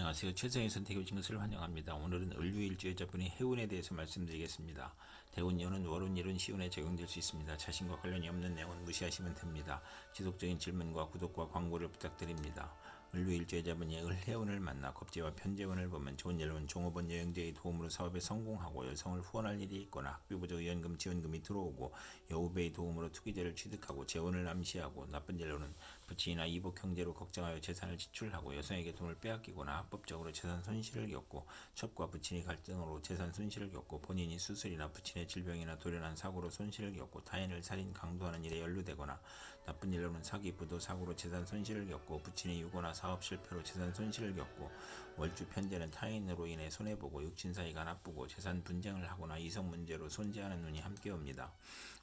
안녕하세요. 최선의 선택해 주신 것을 환영합니다. 오늘은 을류일주의자분의 해운에 대해서 말씀드리겠습니다. 대운년은 월운일은 시운에 적용될 수 있습니다. 자신과 관련이 없는 내용은 무시하시면 됩니다. 지속적인 질문과 구독과 광고를 부탁드립니다. 을류일주의자분이 을해운을 만나 겁재와 편재운을 보면 좋은 일은 종업원 여행자의 도움으로 사업에 성공하고 여성을 후원할 일이 있거나 학비보조 의원금 지원금이 들어오고 여우배의 도움으로 투기자를 취득하고 재원을 암시하고 나쁜 일로는 부친이나 이복 형제로 걱정하여 재산을 지출하고 여성에게 돈을 빼앗기거나 합법적으로 재산 손실을 겪고 첩과 부친이 갈등으로 재산 손실을 겪고 본인이 수술이나 부친의 질병이나 돌연한 사고로 손실을 겪고 타인을 살인 강도하는 일에 연루되거나 나쁜 일로는 사기 부도 사고로 재산 손실을 겪고 부친이 유고나 사업 실패로 재산 손실을 겪고 월주 편제는 타인으로 인해 손해보고 육친 사이가 나쁘고 재산 분쟁을 하거나 이성 문제로 손재하는 운이 함께 옵니다.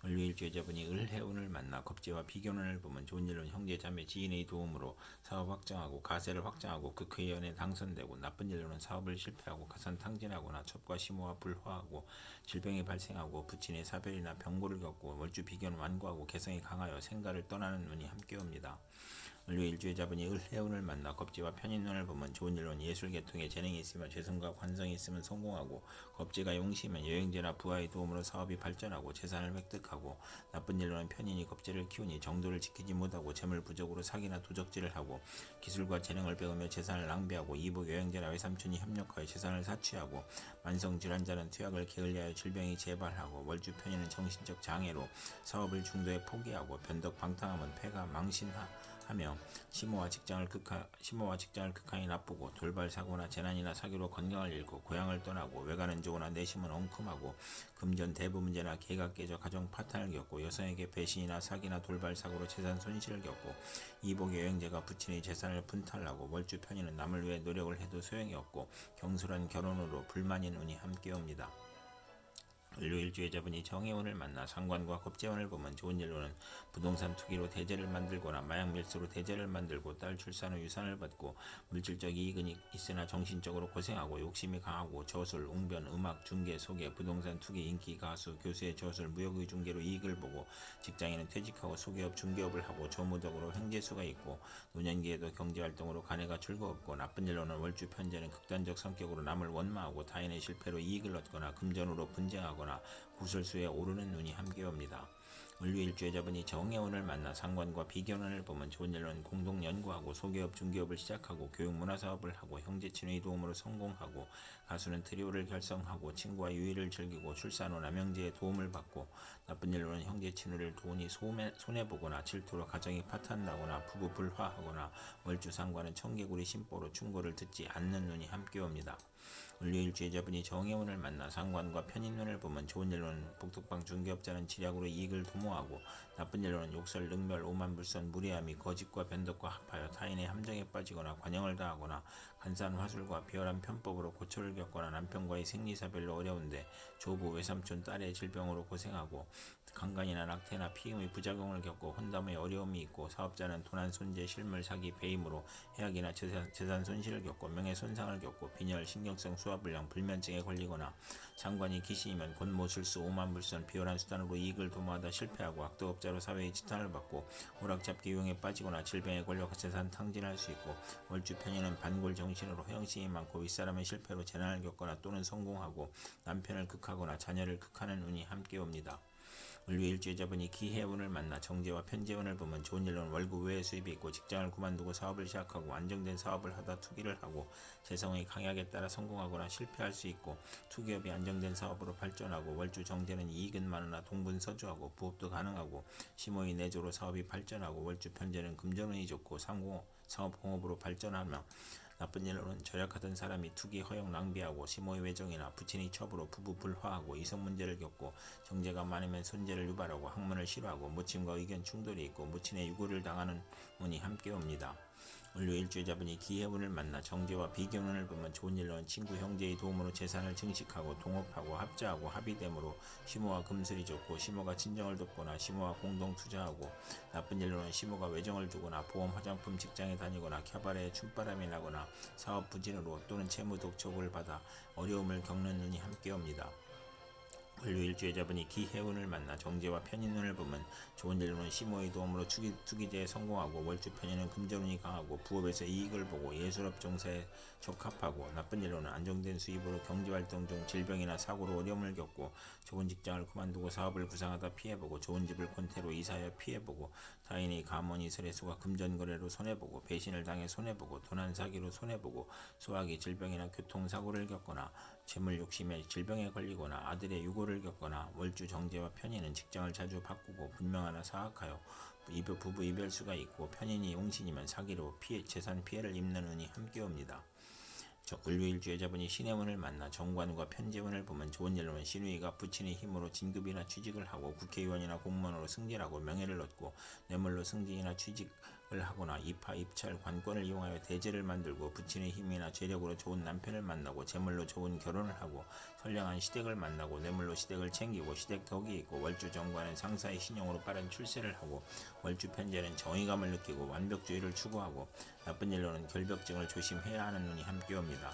을류일주의자분이 을해운을 만나 겁재와 비견운을 보면 좋은 일은 형제 자매 지인의 도움으로 사업 확장하고 가세를 확장하고 극회의원에 당선되고 나쁜 일로는 사업을 실패하고 가산 탕진하거나 첩과 심호와 불화하고 질병이 발생하고 부친의 사별이나 병고를 겪고 월주 비견 완고하고 개성이 강하여 생가를 떠나는 운이 함께 옵니다. 을류일주의자분이 을해운을 만나 겁재와 편인운을 보면 좋은 일로는 예술계통에 재능이 있으면 재성과 관성이 있으면 성공하고 겁재가 용시면 여행제나 부하의 도움으로 사업이 발전하고 재산을 획득하고 나쁜 일로는 편인이 겁재를 키우니 정도를 지키지 못하고 재물 부족으로 사기나 도적질을 하고 기술과 재능을 배우며 재산을 낭비하고 이복 여행제나 외삼촌이 협력하여 재산을 사취하고 만성 질환자는 투약을 게을리하여 질병이 재발하고 월주 편인은 정신적 장애로 사업을 중도에 포기하고 변덕 방탕하면 폐가 망신하며 심호와 직장을 극한히 나쁘고 돌발 사고나 재난이나 사기로 건강을 잃고 고향을 떠나고 외가는 좋으나 내심은 엉큼하고 금전 대부 문제나 계가 깨져 가정 파탄을 겪고 여성에게 배신이나 사기나 돌발 사고로 재산 손실을 겪고 이복 여행제가 부친의 재산을 분탈하고 월주 편인은 남을 위해 노력을 해도 소용이 없고 경솔한 결혼으로 불만인 운이 함께 옵니다. 을류일주의자분이 정해운을 만나 상관과 겁재운을 보면 좋은 일로는 부동산 투기로 대재를 만들거나 마약 밀수로 대재를 만들고 딸 출산 후 유산을 받고 물질적 이익은 있으나 정신적으로 고생하고 욕심이 강하고 저술, 웅변, 음악, 중개, 소개, 부동산 투기, 인기, 가수, 교수의 저술, 무역의 중개로 이익을 보고 직장인은 퇴직하고 소기업, 중개업을 하고 조무덕으로 횡재수가 있고 노년기에도 경제활동으로 가내가 즐거웠고 나쁜 일로는 월주 편제는 극단적 성격으로 남을 원망하고 타인의 실패로 이익을 얻거나 금전으로 분쟁하거나 구설수에 오르는 눈이 함께 옵니다. 을류일주의자분이 정해운을 만나 상관과 비견운을 보면 좋은 일로는 공동 연구하고 소기업 중기업을 시작하고 교육문화사업을 하고 형제친의 도움으로 성공하고 가수는 트리오를 결성하고 친구와 유의를 즐기고 출산 후 남형제의 도움을 받고 나쁜 일로는 형제친구를 도운이 손해보거나 질투로 가정이 파탄나거나 부부 불화하거나 월주 상관은 청개구리 심보로 충고를 듣지 않는 눈이 함께 옵니다. 을류일주의자분이 정해운을 만나 상관과 편인운을 보면 좋은 일로는 복덕방 중개업자는 지략으로 이익을 도모하고 나쁜 일로는 욕설, 능멸, 오만불선, 무례함이 거짓과 변덕과 합하여 타인의 함정에 빠지거나 관영을 당하거나 간사한 화술과 비열한 편법으로 고초를 겪거나 남편과의 생리사별로 어려운데 조부, 외삼촌, 딸의 질병으로 고생하고 강간이나 낙태나 피임의 부작용을 겪고 혼담의 어려움이 있고 사업자는 도난, 손재, 실물, 사기, 배임으로 해악이나 재산 손실을 겪고 명예손상을 겪고 빈혈, 신경성 소화불량, 불면증에 걸리거나 상관이 귀신이면 권모, 술수, 오만불선, 비열한 수단으로 이익을 도모하다 실패하고 악도업자로 사회의 지탄을 받고 오락잡기 유형에 빠지거나 질병에 걸려 재산 탕진할 수 있고 월주 편인은 반골 정신으로 허영심이 많고 윗사람의 실패로 재난을 겪거나 또는 성공하고 남편을 극하거나 자녀를 극하는 운이 함께 옵니다. 을류일주의자분이 기해운을 만나 정제와 편재운을 보면 좋은 일로는 월급 외의 수입이 있고 직장을 그만두고 사업을 시작하고 안정된 사업을 하다 투기를 하고 재성의 강약에 따라 성공하거나 실패할 수 있고 투기업이 안정된 사업으로 발전하고 월주 정제는 이익은 많으나 동분서주하고 부업도 가능하고 심호의 내조로 사업이 발전하고 월주 편제는 금전운이 좋고 상업공업으로 발전하며 나쁜 일로는 절약하던 사람이 투기 허용 낭비하고 심호의 외정이나 부친의 첩으로 부부 불화하고 이성 문제를 겪고 정제가 많으면 손재를 유발하고 학문을 싫어하고 무친과 의견 충돌이 있고 무친의 유고를 당하는 운이 함께 옵니다. 을류일주의자분이 기해운을 만나 정제와 비견운을 보면 좋은 일로는 친구 형제의 도움으로 재산을 증식하고 동업하고 합자하고 합의됨으로 심호와 금슬이 좋고 심호가 친정을 돕거나 심호와 공동 투자하고 나쁜 일로는 심호가 외정을 두거나 보험 화장품 직장에 다니거나 캬바레에 춤바람이 나거나 사업 부진으로 또는 채무 독촉을 받아 어려움을 겪는 눈이 함께 옵니다. 을류일주의자분이 기해운을 만나 정제와 편인운을 보면 좋은 일로는 시모의 도움으로 투기제에 성공하고 월주 편인은 금전운이 강하고 부업에서 이익을 보고 예술업 종사에 적합하고 나쁜 일로는 안정된 수입으로 경제활동 중 질병이나 사고로 어려움을 겪고 좋은 직장을 그만두고 사업을 구상하다 피해보고 좋은 집을 권태로 이사하여 피해보고 타인의 감언이 설해수가 금전거래로 손해보고 배신을 당해 손해보고 도난 사기로 손해보고 소화기 질병이나 교통사고를 겪거나 재물 욕심에 질병에 걸리거나 아들의 유고를 겪거나 월주 정제와 편인은 직장을 자주 바꾸고 분명하나 사악하여 부부 이별수가 있고 편인이 용신이면 사기로 재산 피해를 입는 운이 함께 옵니다. 을류일주의자분이 신의 운을 만나 정관과 편재운을 보면 좋은 일로는 신우이가 부친의 힘으로 진급이나 취직을 하고 국회의원이나 공무원으로 승진하고 명예를 얻고 뇌물로 승진이나 취직을 하거나 입하, 입찰, 관권을 이용하여 대제를 만들고 부친의 힘이나 재력으로 좋은 남편을 만나고 재물로 좋은 결혼을 하고 선량한 시댁을 만나고 뇌물로 시댁을 챙기고 시댁 덕이 있고 월주 정관은 상사의 신용으로 빠른 출세를 하고 월주 편재는 정의감을 느끼고 완벽주의를 추구하고 나쁜 일로는 결벽증을 조심해야 하는 눈이 함께 옵니다.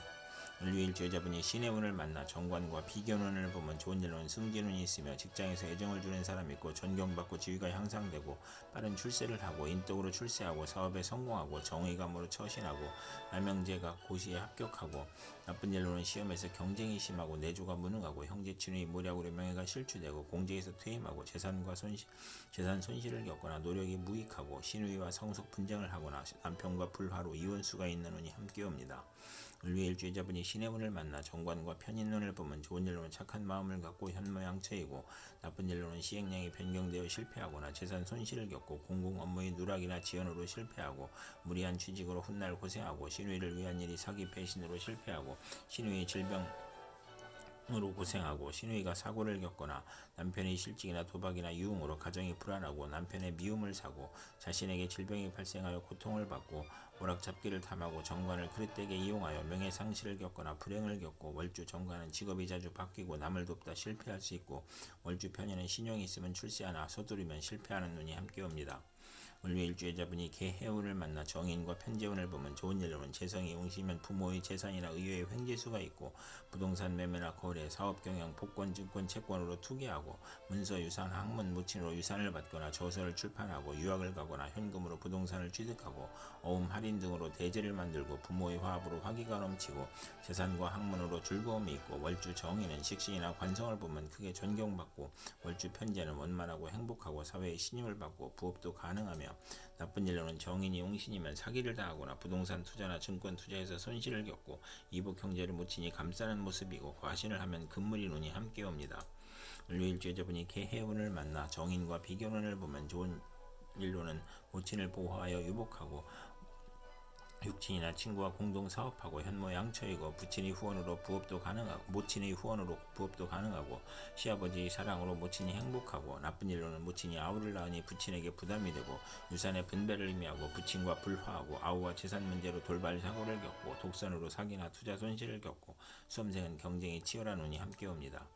을류일주의자분이 신의 운을 만나 정관과 비견운을 보면 좋은 일로는 승진운이 있으며 직장에서 애정을 주는 사람이 있고 존경받고 지위가 향상되고 빠른 출세를 하고 인덕으로 출세하고 사업에 성공하고 정의감으로 처신하고 남영제가 고시에 합격하고 나쁜 일로는 시험에서 경쟁이 심하고 내조가 무능하고 형제친의 모략으로 명예가 실추되고 공직에서 퇴임하고 재산 손실을 겪거나 노력이 무익하고 신우이와 성속 분쟁을 하거나 남편과 불화로 이혼수가 있는 운이 함께 옵니다. 을류일주의자분이 신의 운을 만나 정관과 편인운을 보면 좋은 일로는 착한 마음을 갖고 현모양처이고 나쁜 일로는 시행령이 변경되어 실패하거나 재산 손실을 겪고 공공 업무의 누락이나 지연으로 실패하고 무리한 취직으로 훗날 고생하고 신우이를 위한 일이 사기 배신으로 실패하고 신우이의 질병 으로 고생하고 신우이가 사고를 겪거나 남편의 실직이나 도박이나 유흥으로 가정이 불안하고 남편의 미움을 사고 자신에게 질병이 발생하여 고통을 받고 오락잡기를 탐하고 정관을 그릇되게 이용하여 명예상실을 겪거나 불행을 겪고 월주 정관은 직업이 자주 바뀌고 남을 돕다 실패할 수 있고 월주 편인은 신용이 있으면 출세하나 서두르면 실패하는 눈이 함께 옵니다. 을류일주의자분이 개해운을 만나 정인과 편재운을 보면 좋은 일로는 재성이 웅시면 부모의 재산이나 의외의 횡재수가 있고 부동산 매매나 거래, 사업경영, 복권, 증권, 채권으로 투기하고 문서, 유산, 학문, 무친으로 유산을 받거나 저서를 출판하고 유학을 가거나 현금으로 부동산을 취득하고 어음, 할인 등으로 대제를 만들고 부모의 화합으로 화기가 넘치고 재산과 학문으로 즐거움이 있고 월주 정인은 식신이나 관성을 보면 크게 존경받고 월주 편재는 원만하고 행복하고 사회의 신임을 받고 부업도 가능하며 나쁜 일로는 정인이 용신이면 사기를 당하거나 부동산 투자나 증권 투자에서 손실을 겪고 이복 형제를 묻히니 감싸는 모습이고 과신을 하면 금물이 눈이 함께 옵니다. 을류일주의자분이 개해운을 만나 정인과 비견운을 보면 좋은 일로는 모친을 보호하여 유복하고 육친이나 친구와 공동 사업하고 현모 양처이고 모친의 후원으로 부업도 가능하고 시아버지의 사랑으로 모친이 행복하고 나쁜 일로는 모친이 아우를 낳으니 부친에게 부담이 되고 유산의 분배를 의미하고 부친과 불화하고 아우와 재산 문제로 돌발 사고를 겪고 독선으로 사기나 투자 손실을 겪고 수험생은 경쟁이 치열한 운이 함께 옵니다.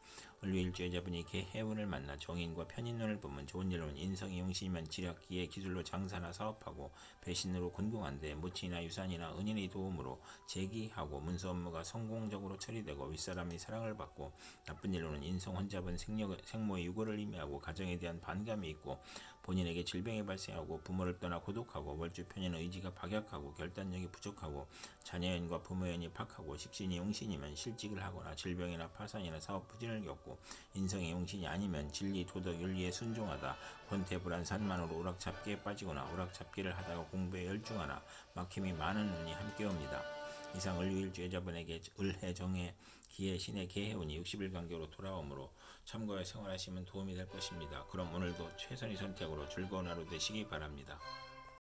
을류일주의자분이 개해운을 만나 정인과 편인운을 보면 좋은 일로는 인성이 용신이면 지략, 기회, 기술로 장사나 사업하고 배신으로 곤궁한데 모친이나 유산이나 은인의 도움으로 재기하고 문서 업무가 성공적으로 처리되고 윗사람의 사랑을 받고 나쁜 일로는 인성 혼잡은 생모의 유고를 의미하고 가정에 대한 반감이 있고 본인에게 질병이 발생하고 부모를 떠나 고독하고 월주 편인은 의지가 박약하고 결단력이 부족하고 자녀연과 부모연이 박하고 식신이 용신이면 실직을 하거나 질병이나 파산이나 사업 부진을 겪고 인성이 용신이 아니면 진리, 도덕, 윤리에 순종하다 권태불안 산만으로 오락잡기에 빠지거나 오락잡기를 하다가 공부에 열중하나 막힘이 많은 운이 함께 옵니다. 이상 을류일주의자분에게 을해, 정해, 기해, 신의 개해운이 60일 간격으로 돌아오므로 참고해 생활하시면 도움이 될 것입니다. 그럼 오늘도 최선의 선택으로 즐거운 하루 되시기 바랍니다.